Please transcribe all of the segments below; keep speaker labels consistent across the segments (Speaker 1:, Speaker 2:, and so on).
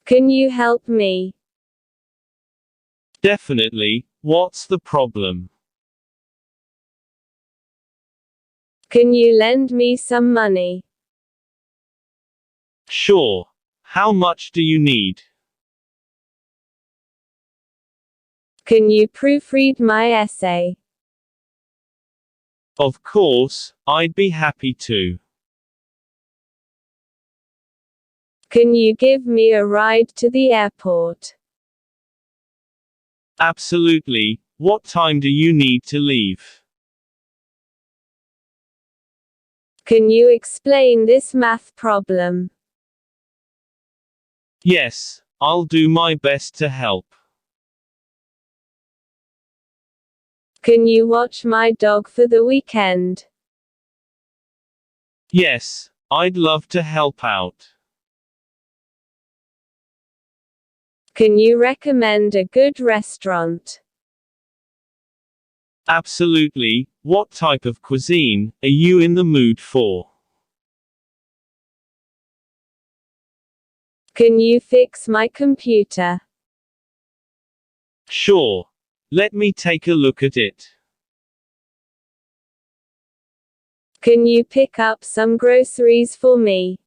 Speaker 1: Can you help me?
Speaker 2: Definitely, what's the problem?
Speaker 1: Can you lend me some money?
Speaker 2: Sure. How much do you need?
Speaker 1: Can you proofread my essay?
Speaker 2: Of course, I'd be happy to.
Speaker 1: Can you give me a ride to the airport?
Speaker 2: Absolutely. What time do you need to leave?
Speaker 1: Can you explain this math problem?
Speaker 2: Yes, I'll do my best to help.
Speaker 1: Can you watch my dog for the weekend?
Speaker 2: Yes, I'd love to help out.
Speaker 1: Can you recommend a good restaurant?
Speaker 2: Absolutely. What type of cuisine are you in the mood for?
Speaker 1: Can you fix my computer?
Speaker 2: Sure. Let me take a look at it.
Speaker 1: Can you pick up some groceries for me?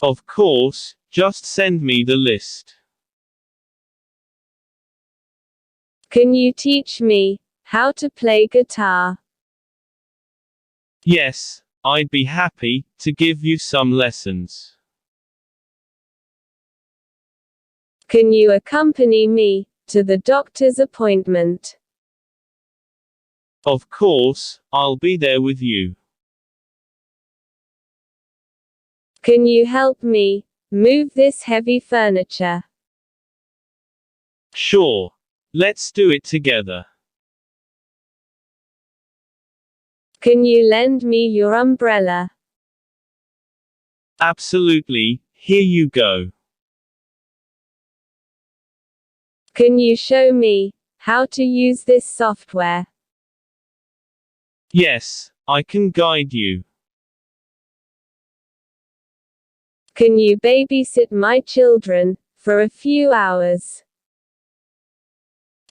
Speaker 2: Of course, just send me the list.
Speaker 1: Can you teach me how to play guitar?
Speaker 2: Yes, I'd be happy to give you some lessons.
Speaker 1: Can you accompany me to the doctor's appointment?
Speaker 2: Of course, I'll be there with you.
Speaker 1: Can you help me move this heavy furniture?
Speaker 2: Sure. Let's do it together.
Speaker 1: Can you lend me your umbrella?
Speaker 2: Absolutely. Here you go.
Speaker 1: Can you show me how to use this software?
Speaker 2: Yes, I can guide you.
Speaker 1: Can you babysit my children for a few hours?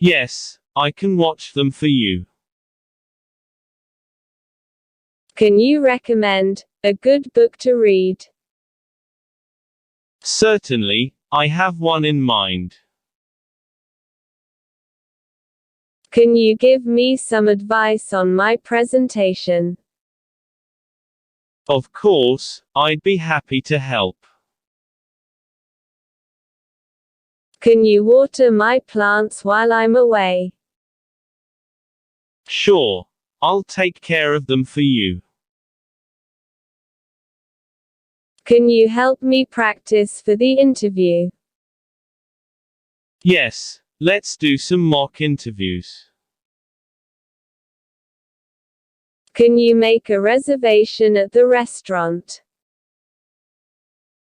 Speaker 2: Yes, I can watch them for you.
Speaker 1: Can you recommend a good book to read?
Speaker 2: Certainly, I have one in mind.
Speaker 1: Can you give me some advice on my presentation?
Speaker 2: Of course, I'd be happy to help.
Speaker 1: Can you water my plants while I'm away?
Speaker 2: Sure. I'll take care of them for you.
Speaker 1: Can you help me practice for the interview?
Speaker 2: Yes, let's do some mock interviews.
Speaker 1: Can you make a reservation at the restaurant?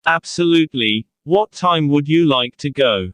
Speaker 2: Absolutely. What time would you like to go?